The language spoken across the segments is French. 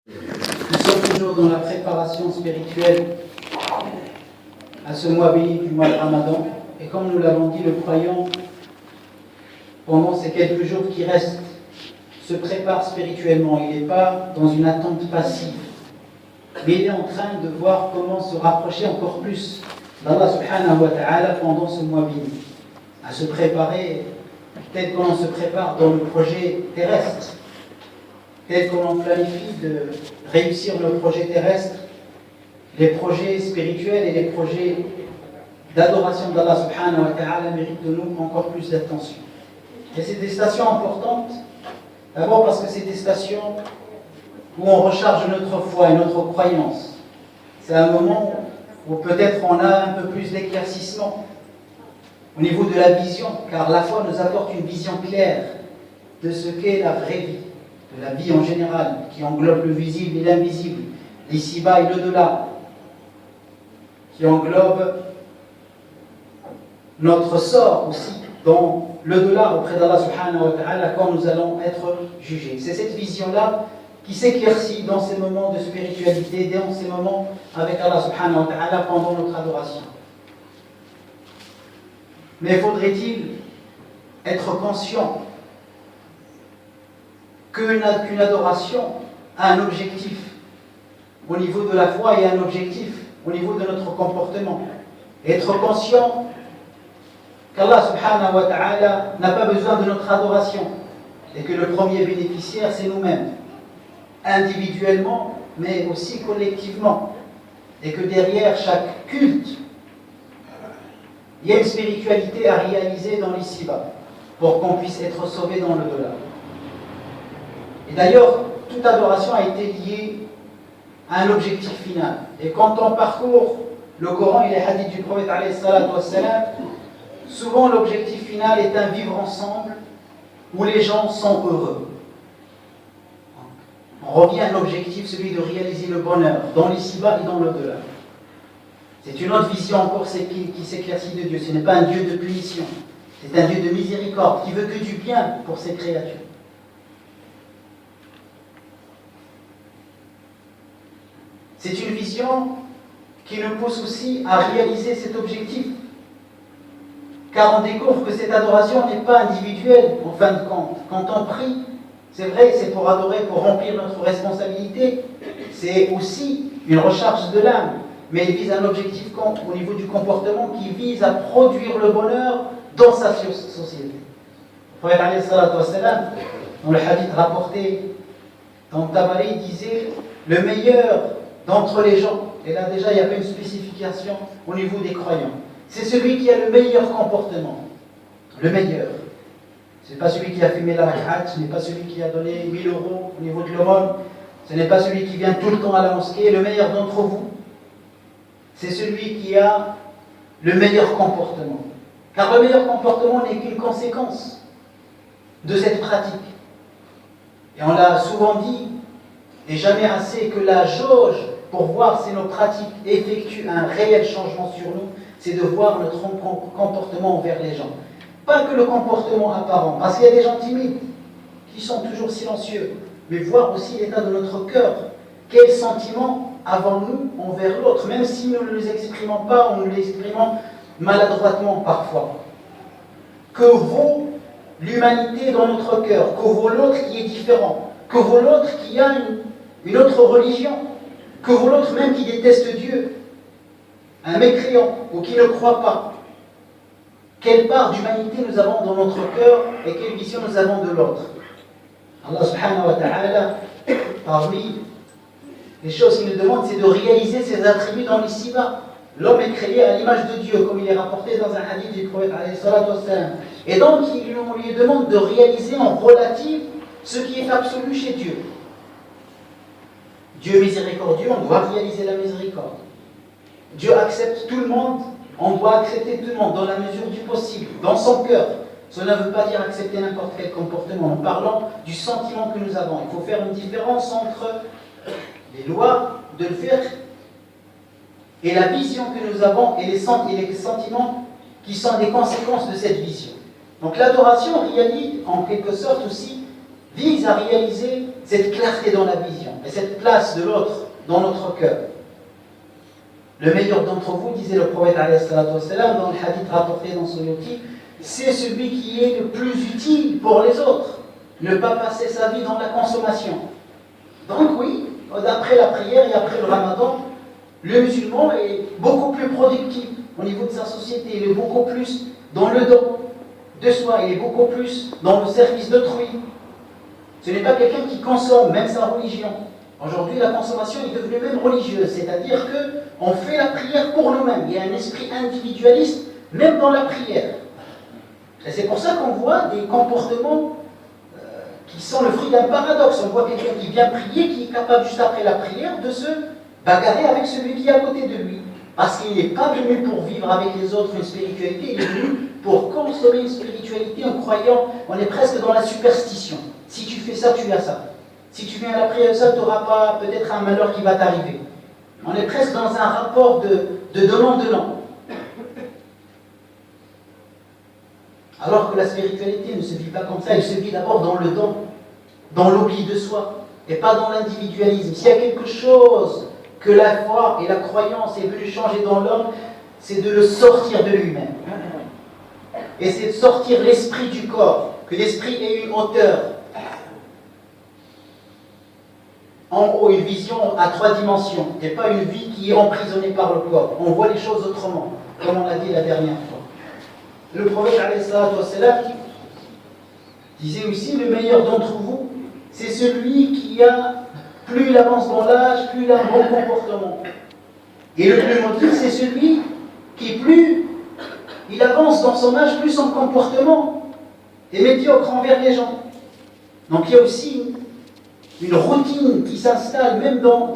Nous sommes toujours dans la préparation spirituelle à ce mois béni du mois de Ramadan. Et comme nous l'avons dit, le croyant, pendant ces quelques jours qui restent, se prépare spirituellement. Il n'est pas dans une attente passive, mais il est en train de voir comment se rapprocher encore plus d'Allah subhanahu wa ta'ala pendant ce mois béni. À se préparer tel qu'on se prépare dans le projet terrestre, tel qu'on planifie de réussir nos projets terrestres, les projets spirituels et les projets d'adoration d'Allah subhanahu wa ta'ala méritent de nous encore plus d'attention. Et c'est des stations importantes, d'abord parce que c'est des stations où on recharge notre foi et notre croyance. C'est un moment où peut-être on a un peu plus d'éclaircissement au niveau de la vision, car la foi nous apporte une vision claire de ce qu'est la vraie vie, de la vie en général, qui englobe le visible et l'invisible, l'ici-bas et l'au-delà, qui englobe notre sort aussi dans l'au-delà auprès d'Allah subhanahu wa ta'ala quand nous allons être jugés. C'est cette vision-là qui s'éclaircit dans ces moments de spiritualité, dans ces moments avec Allah subhanahu wa ta'ala pendant notre adoration. Mais faudrait-il être conscient qu'une adoration a un objectif au niveau de la foi et un objectif au niveau de notre comportement. Et être conscient qu'Allah subhanahu wa ta'ala n'a pas besoin de notre adoration et que le premier bénéficiaire c'est nous-mêmes, individuellement mais aussi collectivement, et que derrière chaque culte il y a une spiritualité à réaliser dans l'ici-bas pour qu'on puisse être sauvé dans le delà. Et d'ailleurs, toute adoration a été liée à un objectif final. Et quand on parcourt le Coran et les hadiths du prophète alayhi salatu wassalam, souvent l'objectif final est un vivre ensemble où les gens sont heureux. On revient à l'objectif, celui de réaliser le bonheur dans l'ici-bas et dans l'au-delà. C'est une autre vision encore qui s'éclaircit de Dieu. Ce n'est pas un Dieu de punition, c'est un Dieu de miséricorde qui veut que du bien pour ses créatures. C'est une vision qui nous pousse aussi à réaliser cet objectif. Car on découvre que cette adoration n'est pas individuelle, en fin de compte. Quand on prie, c'est vrai, c'est pour adorer, pour remplir notre responsabilité. C'est aussi une recharge de l'âme. Mais il vise un objectif au niveau du comportement qui vise à produire le bonheur dans sa société. Le prophète alayhi salatu wassalam, dans le hadith rapporté dans Tabari, disait le meilleur d'entre les gens, et là déjà il y avait une spécification au niveau des croyants, c'est celui qui a le meilleur comportement, le meilleur. Ce n'est pas celui qui a fumé la rak'at, ce n'est pas celui qui a donné 1000 euros au niveau de l'aumône, ce n'est pas celui qui vient tout le temps à la mosquée. Le meilleur d'entre vous, c'est celui qui a le meilleur comportement. Car le meilleur comportement n'est qu'une conséquence de cette pratique. Et on l'a souvent dit, et jamais assez, que la jauge pour voir si nos pratiques effectuent un réel changement sur nous, c'est de voir notre comportement envers les gens. Pas que le comportement apparent, parce qu'il y a des gens timides qui sont toujours silencieux, mais voir aussi l'état de notre cœur. Quels sentiments avons-nous envers l'autre, même si nous ne les exprimons pas ou nous les exprimons maladroitement parfois. Que vaut l'humanité dans notre cœur? Que vaut l'autre qui est différent? Que vaut l'autre qui a une autre religion? Que vaut l'autre même qui déteste Dieu? Un mécréant ou qui ne croit pas? Quelle part d'humanité nous avons dans notre cœur et quelle vision nous avons de l'autre? Allah subhanahu wa ta'ala, parmi les choses qu'il nous demande, c'est de réaliser ses attributs dans l'ici-bas. L'homme est créé à l'image de Dieu, comme il est rapporté dans un hadith du prophète alayhi salatu wassalam. Et donc, on lui demande de réaliser en relatif ce qui est absolu chez Dieu. Dieu miséricordieux, on doit réaliser la miséricorde. Dieu accepte tout le monde, on doit accepter tout le monde dans la mesure du possible, dans son cœur. Cela ne veut pas dire accepter n'importe quel comportement. En parlant du sentiment que nous avons, il faut faire une différence entre les lois de le faire et la vision que nous avons et les sentiments qui sont des conséquences de cette vision. Donc l'adoration réalise en quelque sorte aussi vise à réaliser cette clarté dans la vision et cette place de l'autre dans notre cœur. Le meilleur d'entre vous, disait le prophète alayhi salatu wassalam, dans le hadith rapporté dans Suyuti, c'est celui qui est le plus utile pour les autres. Ne pas passer sa vie dans la consommation. Donc oui, d'après la prière et après le ramadan, le musulman est beaucoup plus productif au niveau de sa société. Il est beaucoup plus dans le don de soi. Il est beaucoup plus dans le service d'autrui. Ce n'est pas quelqu'un qui consomme, même sa religion. Aujourd'hui, la consommation est devenue même religieuse, c'est-à-dire qu'on fait la prière pour nous-mêmes. Il y a un esprit individualiste, même dans la prière. Et c'est pour ça qu'on voit des comportements qui sont le fruit d'un paradoxe. On voit quelqu'un qui vient prier, qui est capable, juste après la prière, de se bagarrer avec celui qui est à côté de lui. Parce qu'il n'est pas venu pour vivre avec les autres une spiritualité, il est venu pour consommer une spiritualité en croyant, on est presque dans la superstition. Si tu fais ça, tu as ça. Si tu viens à la prière, ça, tu n'auras pas peut-être un malheur qui va t'arriver. On est presque dans un rapport de donnant-donnant. Alors que la spiritualité ne se vit pas comme ça, elle se vit d'abord dans le don, dans l'oubli de soi, et pas dans l'individualisme. S'il y a quelque chose que la foi et la croyance est venue changer dans l'homme, c'est de le sortir de lui-même. Et c'est de sortir l'esprit du corps, que l'esprit ait une hauteur. En haut, une vision à 3 dimensions, et pas une vie qui est emprisonnée par le corps. On voit les choses autrement, comme on l'a dit la dernière fois. Le prophète alayhi salatu wassalam disait aussi, le meilleur d'entre vous, c'est celui qui a, plus il avance dans l'âge, plus il a un bon comportement. Et le plus maudit, c'est celui qui, plus il avance dans son âge, plus son comportement est médiocre envers les gens. Donc il y a aussi une routine qui s'installe même dans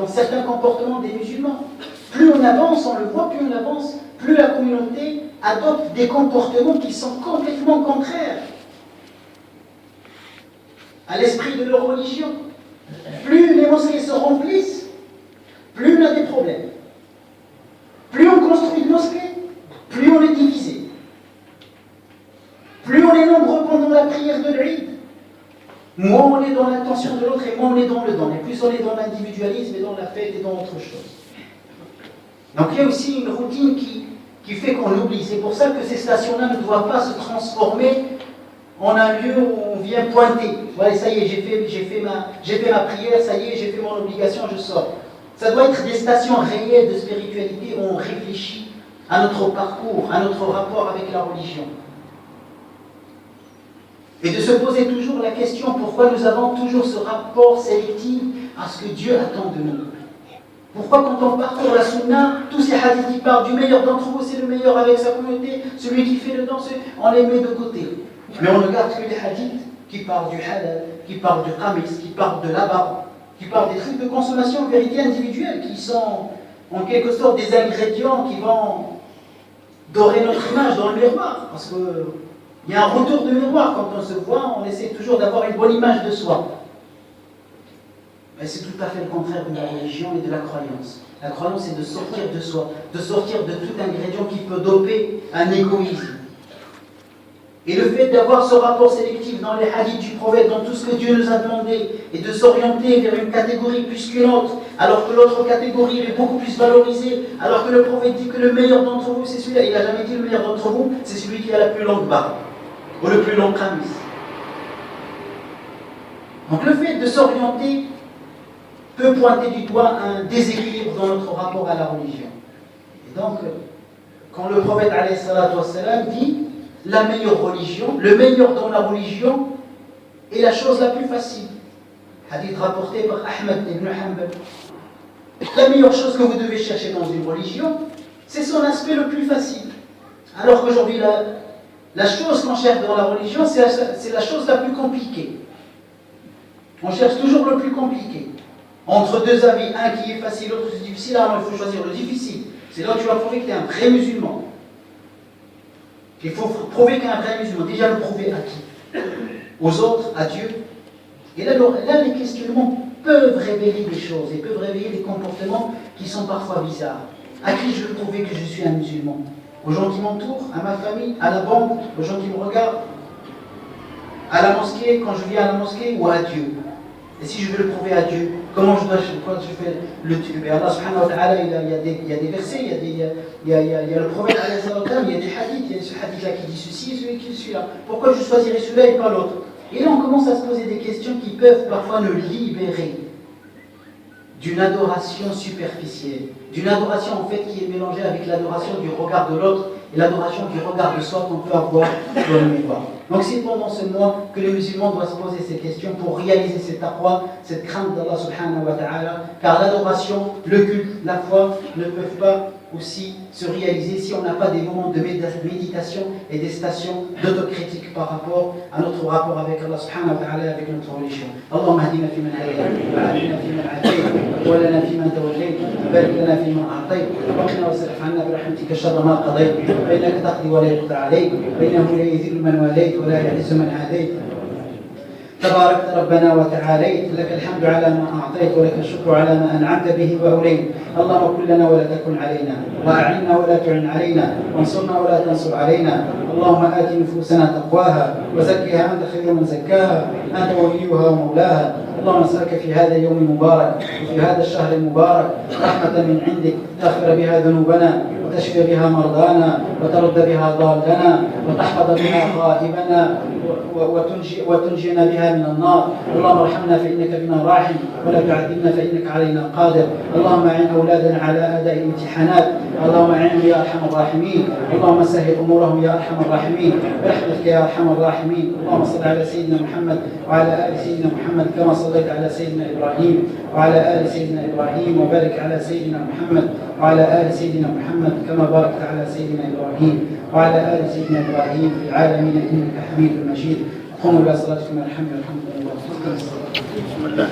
certains comportements des musulmans. Plus on avance, on le voit, plus on avance, plus la communauté adopte des comportements qui sont complètement contraires à l'esprit de leur religion. Plus les mosquées se remplissent, plus on a des problèmes. Plus on construit de mosquées, plus on est divisé. Plus on est nombreux pendant la prière de l'Eid, moins on est dans l'intention de l'autre et moins on est dans le don. Et plus on est dans l'individualisme et dans la fête et dans autre chose. Donc il y a aussi une routine qui fait qu'on oublie. C'est pour ça que ces stations-là ne doivent pas se transformer en un lieu où on vient pointer. Voilà, ça y est, j'ai fait ma prière, ça y est, j'ai fait mon obligation, je sors. Ça doit être des stations réelles de spiritualité où on réfléchit à notre parcours, à notre rapport avec la religion. Et de se poser toujours la question pourquoi nous avons toujours ce rapport sélectif à ce que Dieu attend de nous. Pourquoi quand on parcourt la sunna, tous ces hadiths qui parlent du meilleur d'entre vous, c'est le meilleur avec sa communauté, celui qui fait le don, on les met de côté. Mais on ne garde que les hadiths qui parlent du halal, qui parlent du qamis, qui parlent de l'abar, qui parlent des trucs de consommation en vérité individuelle, qui sont en quelque sorte des ingrédients qui vont dorer notre image dans le miroir. Parce qu'il y a un retour de miroir quand on se voit, on essaie toujours d'avoir une bonne image de soi. Mais c'est tout à fait le contraire de la religion et de la croyance. La croyance, c'est de sortir de soi, de sortir de tout ingrédient qui peut doper un égoïsme. Et le fait d'avoir ce rapport sélectif dans les hadiths du prophète, dans tout ce que Dieu nous a demandé, et de s'orienter vers une catégorie plus qu'une autre, alors que l'autre catégorie est beaucoup plus valorisée, alors que le prophète dit que le meilleur d'entre vous, c'est celui-là. Il n'a jamais dit le meilleur d'entre vous, c'est celui qui a la plus longue barbe, ou le plus long qamis. Donc le fait de s'orienter peut pointer du doigt un déséquilibre dans notre rapport à la religion. Et donc, quand le prophète alayhi salatu wassalam dit la meilleure religion, le meilleur dans la religion est la chose la plus facile. Hadith rapporté par Ahmed ibn Hanbal. La meilleure chose que vous devez chercher dans une religion, c'est son aspect le plus facile. Alors qu'aujourd'hui, la chose qu'on cherche dans la religion, c'est la chose la plus compliquée. On cherche toujours le plus compliqué. Entre deux avis, un qui est facile, l'autre qui est difficile, alors il faut choisir le difficile. C'est là où tu vas prouver que tu es un vrai musulman. Il faut prouver qu'il y a un vrai musulman. Déjà le prouver à qui? Aux autres, à Dieu. Et là, les questionnements peuvent révéler des choses et peuvent révéler des comportements qui sont parfois bizarres. À qui je veux prouver que je suis un musulman? Aux gens qui m'entourent, à ma famille, à la banque, aux gens qui me regardent. À la mosquée, quand je viens à la mosquée, ou à Dieu? Et si je veux le prouver à Dieu, comment je fais le Dieu? Et Allah subhanahu wa ta'ala, il y a des versets, il y a le prophète, il y a des hadiths, il y a ce hadith-là qui dit ceci et celui qui dit celui-là. Pourquoi je choisirais celui-là et pas l'autre? Et là, on commence à se poser des questions qui peuvent parfois nous libérer d'une adoration superficielle, d'une adoration en fait qui est mélangée avec l'adoration du regard de l'autre et l'adoration du regard de soi qu'on peut avoir dans le miroir. Donc c'est pendant ce mois que les musulmans doivent se poser ces questions pour réaliser cette taqwa, cette crainte d'Allah subhanahu wa ta'ala, car l'adoration, le culte, la foi ne peuvent pas aussi se réaliser si on n'a pas des moments de méditation et des stations d'autocritique par rapport à notre rapport avec Allah subhanahu wa ta'ala et avec notre religion. Allahumma hadina fi man hadayt, wa hadina fi man afayt, wa lana fi man tawallayt, barik lana fi man a'tayt, wa qina wasrif 'anna bi rahmatika sharra ma qadayt, fa innaka taqdi wa la yuqda 'alayk, fa innahu la yudhillu man walayt wa la yu'izzu man adayt. تباركت ربنا وتعاليت، لك الحمد على ما أعطيت ولك الشكر على ما أنعمت به وأوليت. اللهم كن لنا ولا تكن علينا، وأعنا ولا تعن علينا، وانصرنا ولا تنصر علينا. اللهم آت نفوسنا تقواها وزكها أنت خير من زكاها، أنت وليها ومولاها. اللهم نسألك في هذا اليوم المبارك وفي هذا الشهر المبارك رحمة من عندك تغفر بها ذنوبنا وتشفي بها مرضانا وترد بها ضالنا وتحفظ بها غائبنا وتنجينا بها من النار. اللهم ارحمنا فإنك بنا راحم ولا تعذبنا فإنك علينا قادر. اللهم أعن أولادنا على أداء الامتحانات، اللهم أعنهم يا أرحم الراحمين. اللهم سهل أمورهم يا أرحم الراحمين برحمتك يا أرحم الراحمين. اللهم صل على سيدنا محمد وعلى آل سيدنا محمد كما صليت على سيدنا إبراهيم وعلى آل سيدنا إبراهيم، وبارك على سيدنا محمد وعلى آل سيدنا محمد كما باركت على سيدنا إبراهيم وعلى آل سيدنا إبراهيم في العالمين إنك حميد مجيد. قوموا إلى صلاتكم الحمد لله.